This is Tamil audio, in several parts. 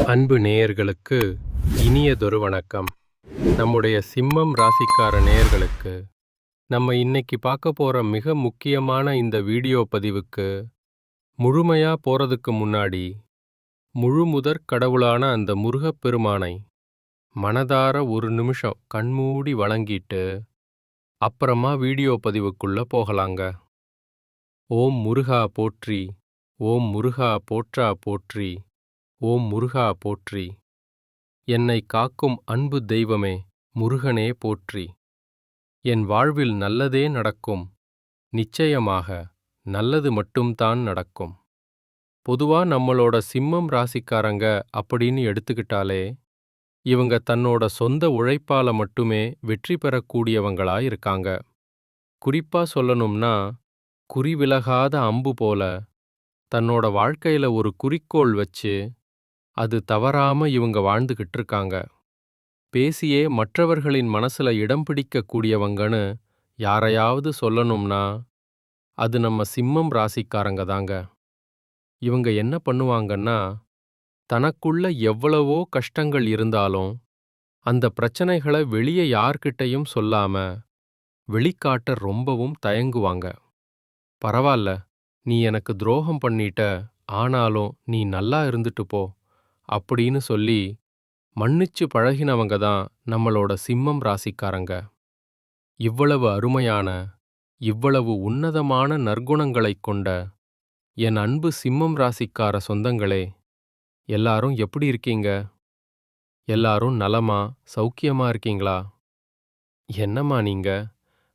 அன்பு நேயர்களுக்கு இனியதொரு வணக்கம். நம்முடைய சிம்மம் ராசிக்கார நேயர்களுக்கு நம்ம இன்னைக்கு பார்க்க போற மிக முக்கியமான இந்த வீடியோ பதிவுக்கு முழுமையா போறதுக்கு முன்னாடி முழுமுதற் கடவுளான அந்த முருகப்பெருமானை மனதார ஒரு நிமிஷம் கண்மூடி வணங்கிட்டு அப்புறமா வீடியோ பதிவுக்குள்ள போகலாங்க. ஓம் முருகா போற்றி, ஓம் முருகா போற்றா போற்றி, ஓம் முருகா போற்றி. என்னை காக்கும் அன்பு தெய்வமே முருகனே போற்றி. என் வாழ்வில் நல்லதே நடக்கும், நிச்சயமாக நல்லது மட்டும்தான் நடக்கும். பொதுவா நம்மளோட சிம்மம் ராசிக்காரங்க அப்படின்னு எடுத்துக்கிட்டாலே இவங்க தன்னோட சொந்த உழைப்பால மட்டுமே வெற்றி பெறக்கூடியவங்களா இருக்காங்க. குறிப்பா சொல்லணும்னா குறிவிலகாத அம்பு போல தன்னோட வாழ்க்கையில ஒரு குறிக்கோள் வச்சு அது தவறாம இவங்க வாழ்ந்துகிட்டு இருக்காங்க. பேசியே மற்றவர்களின் மனசுல இடம் பிடிக்கக்கூடியவங்கன்னு யாரையாவது சொல்லணும்னா அது நம்ம சிம்மம் ராசிக்காரங்க தாங்க. இவங்க என்ன பண்ணுவாங்கன்னா, தனக்குள்ள எவ்வளவோ கஷ்டங்கள் இருந்தாலும் அந்த பிரச்சனைகளை வெளியே யார்கிட்டையும் சொல்லாம வெளிக்காட்ட ரொம்பவும் தயங்குவாங்க. பரவாயில்ல, நீ எனக்கு துரோகம் பண்ணிட்ட, ஆனாலும் நீ நல்லா இருந்துட்டு போ அப்படின்னு சொல்லி மன்னிச்சு பழகினவங்க தான் நம்மளோட சிம்மம் ராசிக்காரங்க. இவ்வளவு அருமையான, இவ்வளவு உன்னதமான நற்குணங்களைக் கொண்ட என் அன்பு சிம்மம் ராசிக்கார சொந்தங்களே, எல்லாரும் எப்படி இருக்கீங்க? எல்லாரும் நலமா, சௌக்கியமா இருக்கீங்களா? என்னம்மா நீங்க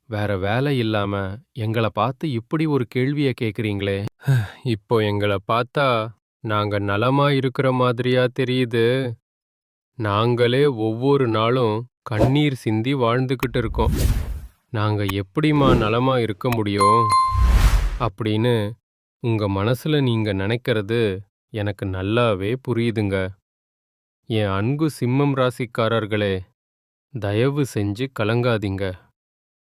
வேற வேலை இல்லாம எங்கள பார்த்து இப்படி ஒரு கேள்விய கேக்குறீங்களே? இப்போ எங்கள பார்த்தா நாங்க நலமா இருக்கிற மாதிரியா தெரியுது? நாங்களே ஒவ்வொரு நாளும் கண்ணீர் சிந்தி வாழ்ந்துகிட்டு இருக்கோம். நாங்க எப்படிம்மா நலமா இருக்க முடியும் அப்படின்னு உங்க மனசுல நீங்க நினைக்கிறது எனக்கு நல்லாவே புரியுதுங்க. என் அன்பு சிம்மம் ராசிக்காரர்களே, தயவு செஞ்சு கலங்காதீங்க.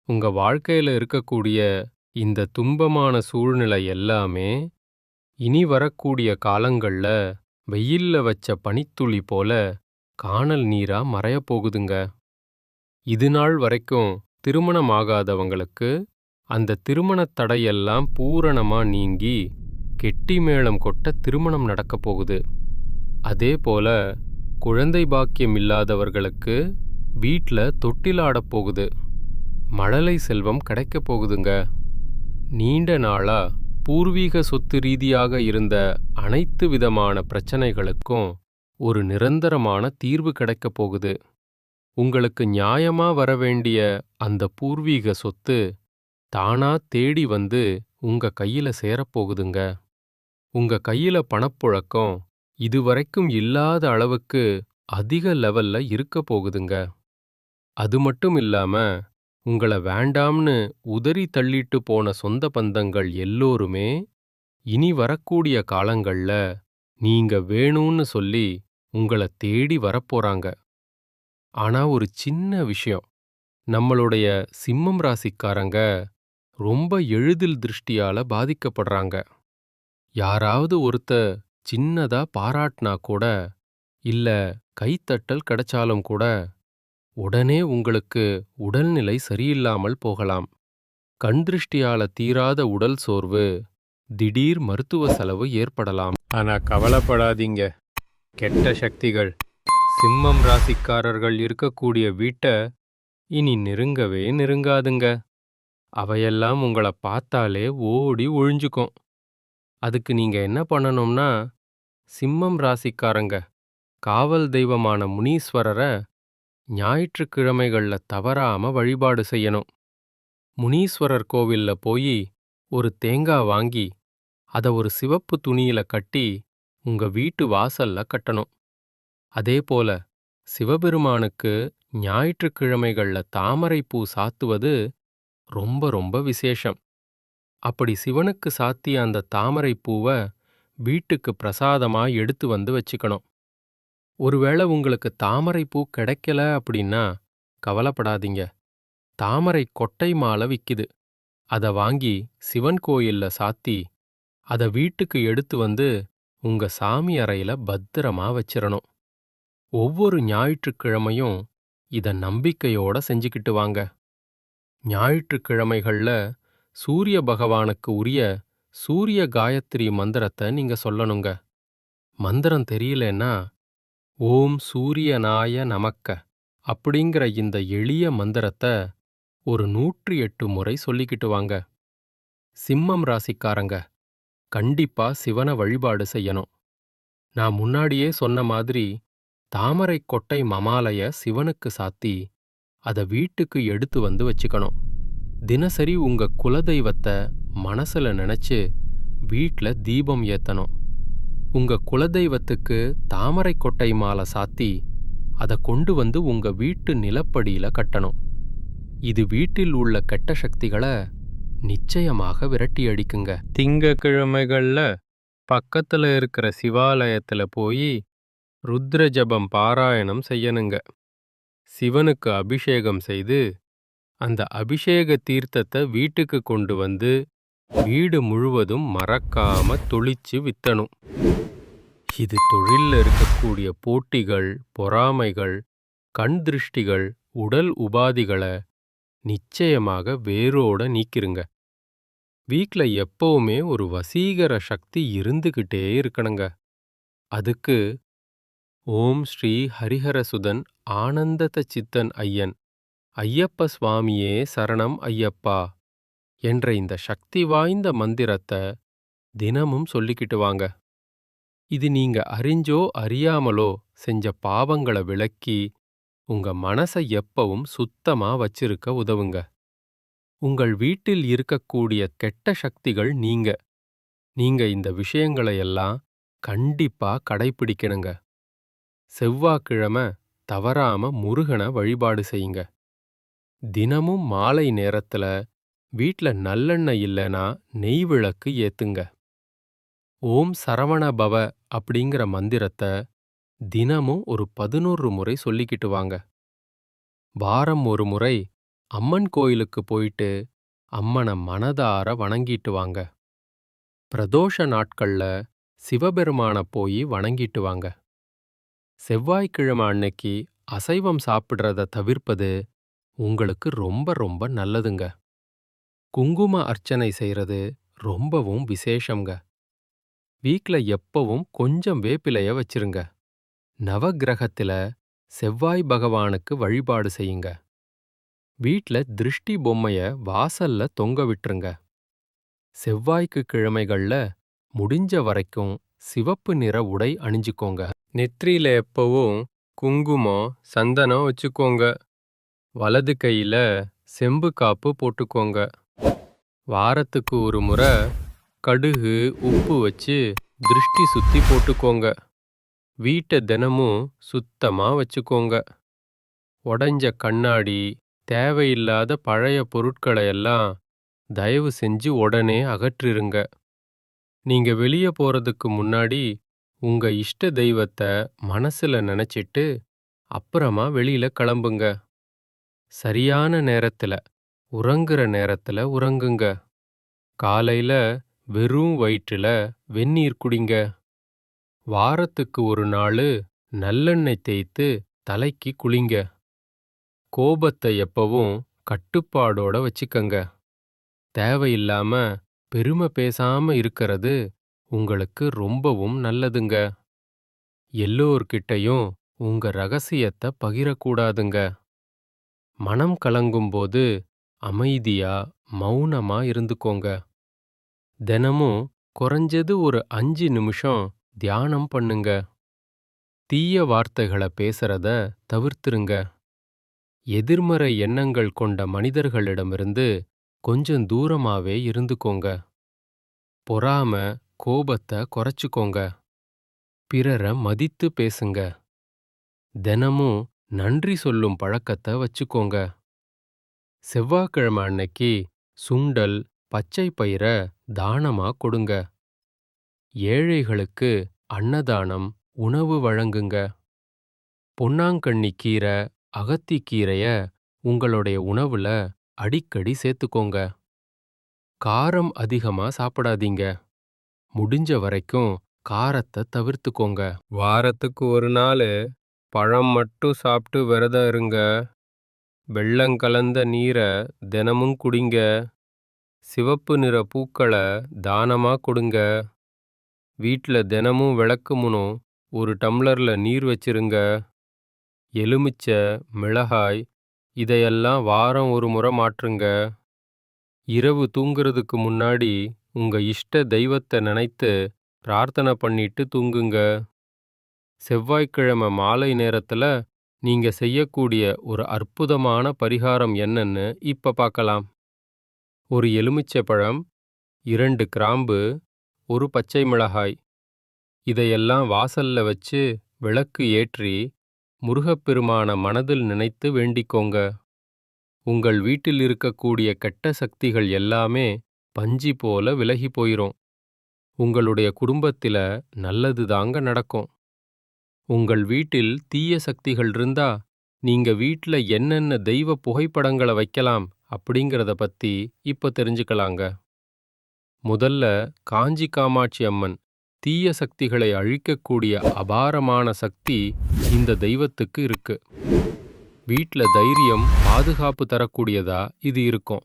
உங்க வாழ்க்கையில இருக்கக்கூடிய இந்த துன்பமான சூழ்நிலை எல்லாமே இனி வரக்கூடிய காலங்கள்ல வெயில்ல வச்ச பனித்துளி போல கானல் நீரா மறையப் போகுதுங்க. இது நாள் வரைக்கும் திருமணம் ஆகாதவங்களுக்கு அந்த திருமணத் தடையெல்லாம் பூரணமா நீங்கி கெட்டி மேளம் கொட்ட திருமணம் நடக்கப் போகுது. அதே போல குழந்தை பாக்கியம் இல்லாதவர்களுக்கு வீட்ல தொட்டிலாடப் போகுது. மழலை செல்வம் கிடைக்கப் போகுதுங்க. நீண்ட நாளா பூர்வீக சொத்து ரீதியாக இருந்த அனைத்து விதமான பிரச்சனைகளுக்கும் ஒரு நிரந்தரமான தீர்வு கிடைக்கப் போகுது. உங்களுக்கு நியாயமா வரவேண்டிய அந்த பூர்வீக சொத்து தானா தேடி வந்து உங்க கையில சேரப்போகுதுங்க. உங்க கையில பணப்புழக்கம் இதுவரைக்கும் இல்லாத அளவுக்கு அதிக லெவல்ல இருக்க போகுதுங்க. அது மட்டும் இல்லாம உங்கள வேண்டாம்னு உதறி தள்ளிட்டு போன சொந்த பந்தங்கள் எல்லோருமே இனி வரக்கூடிய காலங்கள்ல நீங்க வேணும்னு சொல்லி உங்கள தேடி வரப்போறாங்க. ஆனா ஒரு சின்ன விஷயம், நம்மளுடைய சிம்மம் ராசிக்காரங்க ரொம்ப எளிதில் திருஷ்டியால பாதிக்கப்படுறாங்க. யாராவது ஒருத்தர் சின்னதா பாராட்டினா கூட, இல்ல கைத்தட்டல் கிடைச்சாலும் கூட உடனே உங்களுக்கு உடல்நிலை சரியில்லாமல் போகலாம். கண் திருஷ்டியால தீராத உடல் சோர்வு, திடீர் மருத்துவ செலவு ஏற்படலாம். ஆனா கவலைப்படாதீங்க, கெட்ட சக்திகள் சிம்மம் ராசிக்காரர்கள் இருக்கக்கூடிய வீட்டை இனி நெருங்கவே நெருங்காதுங்க. அவையெல்லாம் உங்கள பார்த்தாலே ஓடி ஒழிஞ்சுக்கும். அதுக்கு நீங்க என்ன பண்ணணும்னா, சிம்மம் ராசிக்காரங்க காவல் தெய்வமான முனீஸ்வரரை ஞாயிற்றுக்கிழமைகள்ல தவறாம வழிபாடு செய்யணும். முனீஸ்வரர் கோவில்ல போய் ஒரு தேங்காய் வாங்கி அத ஒரு சிவப்பு துணியில கட்டி உங்க வீட்டு வாசல்ல கட்டணும். அதேபோல சிவபெருமானுக்கு ஞாயிற்றுக்கிழமைகள்ல தாமரைப்பூ சாத்துவது ரொம்ப ரொம்ப விசேஷம். அப்படி சிவனுக்கு சாத்திய அந்த தாமரைப்பூவ வீட்டுக்கு பிரசாதமா எடுத்து வந்து வச்சுக்கணும். ஒருவேளை உங்களுக்கு தாமரைப்பூ கிடைக்கல அப்படின்னா கவலைப்படாதீங்க. தாமரை கொட்டை மாலை விக்குது. அத வாங்கி சிவன் கோயில்ல சாத்தி அத வீட்டுக்கு எடுத்து வந்து உங்க சாமி அறையில பத்திரமா வச்சிரணும். ஒவ்வொரு ஞாயிற்றுக்கிழமையும் இத நம்பிக்கையோட செஞ்சுக்கிட்டு வாங்க. ஞாயிற்றுக்கிழமைகள்ல சூரிய பகவானுக்கு உரிய சூரிய காயத்ரி மந்திரத்த நீங்க சொல்லணுங்க. மந்திரம் தெரியலன்னா, ஓம் சூரியனாய நமக்க அப்படிங்கிற இந்த எளிய மந்திரத்த ஒரு 108 முறை சொல்லிக்கிட்டு வாங்க. சிம்மம் ராசிக்காரங்க, கண்டிப்பா சிவன வழிபாடு செய்யணும். நான் முன்னாடியே சொன்ன மாதிரி தாமரைக் கொட்டை மமாலைய சிவனுக்கு சாத்தி அத வீட்டுக்கு எடுத்து வந்து வச்சுக்கணும். தினசரி உங்க குலதெய்வத்த மனசுல நினைச்சு வீட்ல தீபம் ஏத்தணும். உங்க குலதெய்வத்துக்கு தாமரைக் கொட்டை மாலை சாத்தி அத கொண்டு வந்து உங்க வீட்டு நிலப்படியில கட்டணும். இது வீட்டில் உள்ள கெட்ட சக்திகள நிச்சயமாக விரட்டி அடிக்குங்க. திங்கக்கிழமைகள்ல பக்கத்துல இருக்கிற சிவாலயத்துல போய் ருத்ர ஜபம் பாராயணம் செய்யணுங்க. சிவனுக்கு அபிஷேகம் செய்து அந்த அபிஷேக தீர்த்தத்தை வீட்டுக்கு கொண்டு வந்து வீடு முழுவதும் மறக்காம தொளிச்சு வித்தணும். இது தொழில்ல இருக்கக்கூடிய போட்டிகள், பொறாமைகள், கண் திருஷ்டிகள், உடல் உபாதிகள நிச்சயமாக வேரோட நீக்கிருங்க. வீட்ல எப்பவுமே ஒரு வசீகர சக்தி இருந்துகிட்டே இருக்கணுங்க. அதுக்கு ஓம் ஸ்ரீ ஹரிஹரசுதன் ஆனந்தத சித்தன் ஐயன் ஐயப்ப சுவாமியே சரணம் ஐயப்பா என்ற இந்த சக்தி வாய்ந்த மந்திரத்த தினமும் சொல்லிக்கிட்டு வாங்க. இது நீங்க அறிஞ்சோ அறியாமலோ செஞ்ச பாவங்கள விலக்கி உங்க மனச எப்பவும் சுத்தமா வச்சிருக்க உதவுங்க. உங்கள் வீட்டில் இருக்கக்கூடிய கெட்ட சக்திகள் நீங்க. நீங்க இந்த விஷயங்களை எல்லாம் கண்டிப்பா கடைப்பிடிக்கணுங்க. செவ்வாய்க்கிழமை தவறாம முருகனை வழிபாடு செய்யுங்க. தினமும் மாலை நேரத்துல வீட்ல நல்லெண்ணெய் இல்லனா நெய் விளக்கு ஏத்துங்க. ஓம் சரவண பவ அப்படிங்கிற மந்திரத்த தினமும் ஒரு 11 முறை சொல்லிக்கிட்டு வாங்க. வாரம் ஒரு முறை அம்மன் கோயிலுக்கு போயிட்டு அம்மன மனதார வணங்கிட்டு வாங்க. பிரதோஷ நாட்கள்ல சிவபெருமான போய் வணங்கிட்டு வாங்க. செவ்வாய்க்கிழமை அன்னைக்கு அசைவம் சாப்பிடுறத தவிர்ப்பது உங்களுக்கு ரொம்ப ரொம்ப நல்லதுங்க. குங்கும அர்ச்சனை செய்யறது ரொம்பவும் விசேஷம்ங்க. வீட்ல எப்பவும் கொஞ்சம் வேப்பிலைய வச்சிருங்க. நவக்கிரகத்தில செவ்வாய் பகவானுக்கு வழிபாடு செய்யுங்க. வீட்ல திருஷ்டி பொம்மைய வாசல்ல தொங்க விட்டுருங்க. செவ்வாய்க்கு கிழமைகள்ல முடிஞ்ச வரைக்கும் சிவப்பு நிற உடை அணிஞ்சுக்கோங்க. நெற்றியில எப்பவும் குங்குமம், சந்தனம் வச்சுக்கோங்க. வலது கையில செம்பு காப்பு போட்டுக்கோங்க. வாரத்துக்கு ஒரு முறை கடுகு, உப்பு வச்சு திருஷ்டி சுத்தி போட்டுக்கோங்க. வீட்டை தினமும் சுத்தமா வச்சுக்கோங்க. உடைஞ்ச கண்ணாடி, தேவையில்லாத பழைய பொருட்களை எல்லாம் தயவு செஞ்சு உடனே அகற்றிருங்க. நீங்க வெளிய போறதுக்கு முன்னாடி உங்க இஷ்ட தெய்வத்தை மனசுல நினைச்சிட்டு அப்புறமா வெளியில கிளம்புங்க. சரியான நேரத்துல, உறங்குற நேரத்துல உறங்குங்க. காலையில வெறும் வயிற்றுல வெந்நீர் குடிங்க. வாரத்துக்கு ஒரு நாளு நல்லெண்ணெய் தேய்த்து தலைக்கு குளிங்க. கோபத்தை எப்பவும் கட்டுப்பாடோட வச்சுக்கங்க. தேவையில்லாம பெருமை பேசாம இருக்கிறது உங்களுக்கு ரொம்பவும் நல்லதுங்க. எல்லோர்கிட்டயும் உங்க ரகசியத்தை பகிரக்கூடாதுங்க. மனம் கலங்கும்போது அமைதியா, மௌனமா இருந்துக்கோங்க. தினமும் குறைஞ்சது ஒரு 5 நிமிஷம் தியானம் பண்ணுங்க. தீய வார்த்தைகளை பேசுறத தவிர்த்துருங்க. எதிர்மறை எண்ணங்கள் கொண்ட மனிதர்களிடமிருந்து கொஞ்சம் தூரமாவே இருந்துக்கோங்க. பொறாம, கோபத்தை குறைச்சுக்கோங்க. பிறரை மதித்து பேசுங்க. தினமும் நன்றி சொல்லும் பழக்கத்தை வச்சுக்கோங்க. செவ்வாய்க்கிழமை அன்னைக்கு சுண்டல், பச்சை பயிர தானமா கொடுங்க. ஏழைகளுக்கு அன்னதானம், உணவு வழங்குங்க. பொன்னாங்கண்ணி கீரை, அகத்திக்கீரைய உங்களுடைய உணவுல அடிக்கடி சேர்த்துக்கோங்க. காரம் அதிகமா சாப்பிடாதீங்க. முடிஞ்ச வரைக்கும் காரத்தை தவிர்த்துக்கோங்க. வாரத்துக்கு ஒரு நாள் பழம் மட்டும் சாப்பிட்டு விரதம் இருங்க. வெல்லம் கலந்த நீரை தினமும் குடிங்க. சிவப்பு நிற பூக்களை தானமா கொடுங்க. வீட்டில் தினமும் விளக்கு முன்னும் ஒரு டம்ளர்ல நீர் வச்சிருங்க. எலுமிச்சை, மிளகாய் இதையெல்லாம் வாரம் ஒரு முறை மாற்றுங்க. இரவு தூங்குறதுக்கு முன்னாடி உங்க இஷ்ட தெய்வத்தை நினைத்து பிரார்த்தனை பண்ணிட்டு தூங்குங்க. செவ்வாய்க்கிழமை மாலை நேரத்துல நீங்க செய்யக்கூடிய ஒரு அற்புதமான பரிகாரம் என்னன்னு இப்ப பார்க்கலாம். ஒரு எலுமிச்சை பழம், 2 கிராம்பு, ஒரு பச்சை மிளகாய் இதையெல்லாம் வாசல்ல வச்சு விளக்கு ஏற்றி முருகப்பெருமான மனதில் நினைத்து வேண்டிக்கோங்க. உங்கள் வீட்டில் இருக்கக்கூடிய கெட்ட சக்திகள் எல்லாமே பஞ்சி போல விலகி போயிரும். உங்களுடைய குடும்பத்தில நல்லது தாங்க நடக்கும். உங்கள் வீட்டில் தீய சக்திகள் இருந்தா நீங்க வீட்ல என்னென்ன தெய்வ புகைப்படங்களை வைக்கலாம் அப்படிங்கிறத பத்தி இப்ப தெரிஞ்சுக்கலாங்க. முதல்ல காஞ்சி காமாட்சி அம்மன், தீய சக்திகளை அழிக்கக்கூடிய அபாரமான சக்தி இந்த தெய்வத்துக்கு இருக்கு. வீட்ல தைரியம், பாதுகாப்பு தரக்கூடியதா இது இருக்கும்.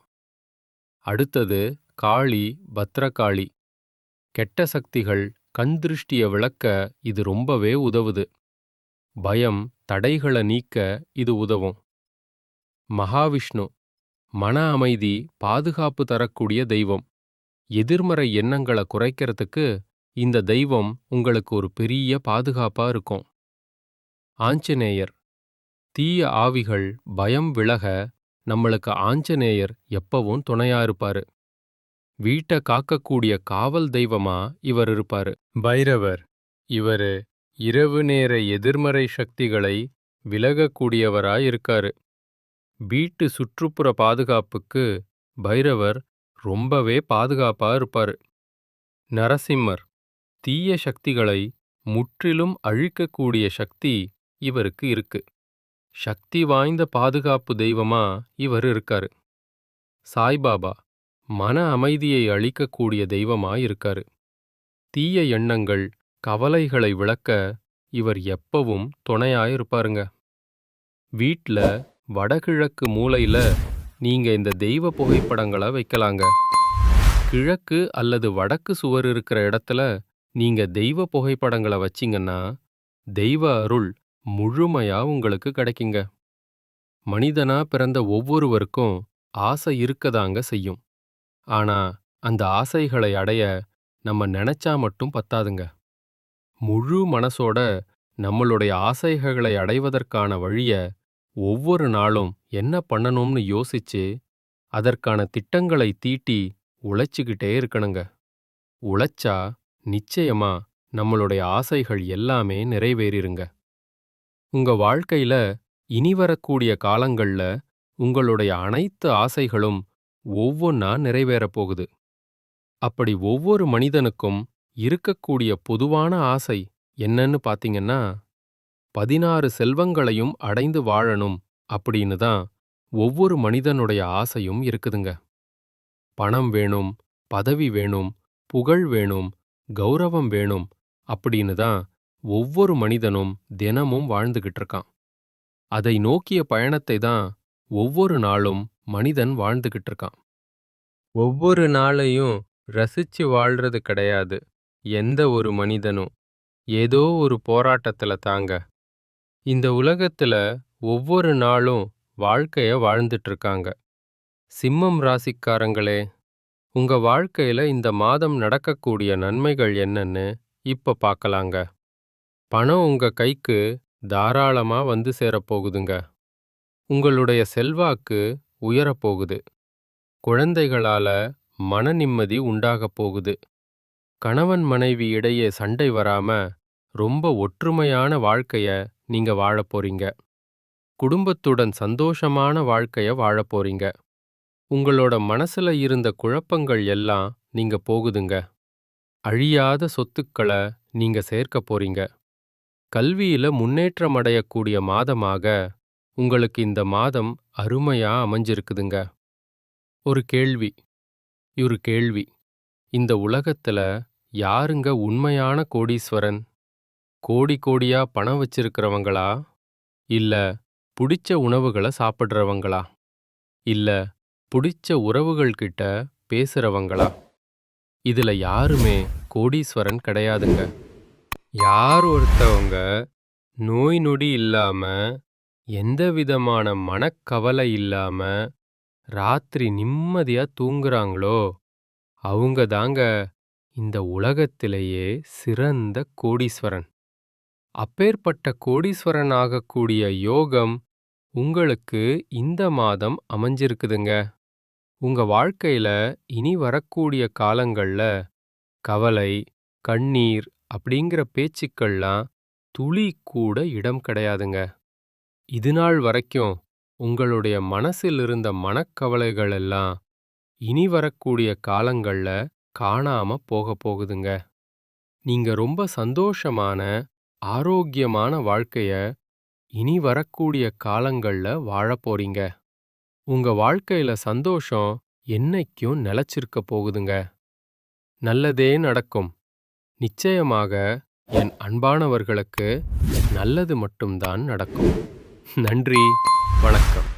அடுத்தது காளி, பத்ரகாளி. கெட்ட சக்திகள், கண் திருஷ்டிய விளக்க இது ரொம்பவே உதவுது. பயம், தடைகளை நீக்க இது உதவும். மகாவிஷ்ணு, மன அமைதி, பாதுகாப்பு தரக்கூடிய தெய்வம். எதிர்மறை எண்ணங்களை குறைக்கிறதுக்கு இந்த தெய்வம் உங்களுக்கு ஒரு பெரிய பாதுகாப்பா இருக்கும். ஆஞ்சநேயர், தீய ஆவிகள், பயம் விலக நம்மளுக்கு ஆஞ்சநேயர் எப்பவும் துணையா இருப்பாரு. வீட்டை காக்கக்கூடிய காவல் தெய்வமா இவர் இருப்பாரு. பைரவர், இவரு இரவு நேர எதிர்மறை சக்திகளை விலகக்கூடியவராய் இருக்காரு. வீட்டு சுற்றுப்புற பாதுகாப்புக்கு பைரவர் ரொம்பவே பாதுகாப்பா இருப்பாரு. நரசிம்மர், தீய சக்திகளை முற்றிலும் அழிக்கக்கூடிய சக்தி இவருக்கு இருக்கு. சக்தி வாய்ந்த பாதுகாப்பு தெய்வமா இவர் இருக்காரு. சாய்பாபா, மன அமைதியை அளிக்கக்கூடிய தெய்வமா இருக்காரு. தீய எண்ணங்கள், கவலைகளை விளக்க இவர் எப்பவும் துணையாயிருப்பாருங்க. வீட்ல வடகிழக்கு மூலையில நீங்க இந்த தெய்வ புகைப்படங்களை வைக்கலாங்க. கிழக்கு அல்லது வடக்கு சுவர் இருக்கிற இடத்துல நீங்க தெய்வ புகைப்படங்களை வச்சிங்கன்னா தெய்வ அருள் முழுமையா உங்களுக்கு கிடைக்குங்க. மனிதனா பிறந்த ஒவ்வொருவருக்கும் ஆசை இருக்கதாங்க செய்யும். ஆனா அந்த ஆசைகளை அடைய நம்ம நினைச்சா மட்டும் பத்தாதுங்க. முழு மனசோட நம்மளுடைய ஆசைகளை அடைவதற்கான வழிய ஒவ்வொரு நாளும் என்ன பண்ணணும்னு யோசிச்சு அதற்கான திட்டங்களை தீட்டி உழைச்சுக்கிட்டே இருக்கணுங்க. உழைச்சா நிச்சயமா நம்மளுடைய ஆசைகள் எல்லாமே நிறைவேறிருங்க. உங்க வாழ்க்கையில இனி வரக்கூடிய காலங்கள்ல உங்களுடைய அனைத்து ஆசைகளும் ஒவ்வொன்னா நிறைவேறப் போகுது. அப்படி ஒவ்வொரு மனிதனுக்கும் இருக்கக்கூடிய பொதுவான ஆசை என்னன்னு பாத்தீங்கன்னா, 16 செல்வங்களையும் அடைந்து வாழணும் அப்படின்னு தான் ஒவ்வொரு மனிதனுடைய ஆசையும் இருக்குதுங்க. பணம் வேணும், பதவி வேணும், புகழ் வேணும், கௌரவம் வேணும் அப்படின்னு தான் ஒவ்வொரு மனிதனும் தினமும் வாழ்ந்துகிட்டு இருக்கான். அதை நோக்கிய பயணத்தை தான் ஒவ்வொரு நாளும் மனிதன் வாழ்ந்துகிட்டு இருக்கான். ஒவ்வொரு நாளையும் ரசிச்சு வாழ்றது கிடையாது எந்த ஒரு மனிதனும். ஏதோ ஒரு போராட்டத்துல தாங்க. இந்த உலகத்துல ஒவ்வொரு நாளும் வாழ்க்கைய வாழ்ந்துட்டு இருக்காங்க. சிம்மம் ராசிக்காரங்களே, உங்க வாழ்க்கையில இந்த மாதம் நடக்கக்கூடிய நன்மைகள் என்னன்னு இப்ப பார்க்கலாங்க. பணம் உங்க கைக்கு தாராளமா வந்து சேரப்போகுதுங்க. உங்களுடைய செல்வாக்கு உயரப்போகுது. குழந்தைகளால மன நிம்மதி உண்டாகப் போகுது. கணவன் மனைவி இடையே சண்டை வராம ரொம்ப ஒற்றுமையான வாழ்க்கைய நீங்க வாழப் போறீங்க. குடும்பத்துடன் சந்தோஷமான வாழ்க்கைய வாழப் போறீங்க. உங்களோட மனசுல இருந்த குழப்பங்கள் எல்லாம் நீங்க போகுதுங்க. அழியாத சொத்துக்களை நீங்க சேர்க்க போறீங்க. கல்வியில முன்னேற்றம் அடையக்கூடிய மாதமாக உங்களுக்கு இந்த மாதம் அருமையா அமைஞ்சிருக்குதுங்க. ஒரு கேள்வி. இந்த உலகத்துல யாருங்க உண்மையான கோடீஸ்வரன்? கோடி கோடியா பணம் வச்சிருக்கிறவங்களா? இல்ல புடிச்ச உணவுகளை சாப்பிடுறவங்களா? இல்ல புடிச்ச உறவுகள் கிட்ட பேசுறவங்களா? இதுல யாருமே கோடீஸ்வரன் கிடையாதுங்க. யார் ஒருத்தவங்க நோய் நொடி இல்லாம, எந்த விதமான மனக்கவலை இல்லாம, ராத்திரி நிம்மதியா தூங்குறாங்களோ, அவங்க தாங்க இந்த உலகத்திலேயே சிறந்த கோடீஸ்வரன். அப்பேற்பட்ட கோடீஸ்வரன் ஆகக்கூடிய யோகம் உங்களுக்கு இந்த மாதம் அமைஞ்சிருக்குதுங்க. உங்க வாழ்க்கையில இனி வரக்கூடிய காலங்கள்ல கவலை, கண்ணீர் அப்படிங்கிற பேச்சுக்கள்லாம் துளி கூட இடம் கிடையாதுங்க. இதுநாள் வரைக்கும் உங்களுடைய மனசில் இருந்த மனக்கவலைகள் எல்லாம் இனி வரக்கூடிய காலங்கள்ல காணாம போகப் போகுதுங்க. நீங்க ரொம்ப சந்தோஷமான, ஆரோக்கியமான வாழ்க்கைய இனி வரக்கூடிய காலங்கள்ல வாழப் போறீங்க. உங்க வாழ்க்கையில சந்தோஷம் என்னைக்கும் நிலைச்சிருக்க போகுதுங்க. நல்லதே நடக்கும். நிச்சயமாக என் அன்பானவர்களுக்கு நல்லது மட்டும்தான் நடக்கும். நன்றி, வணக்கம்.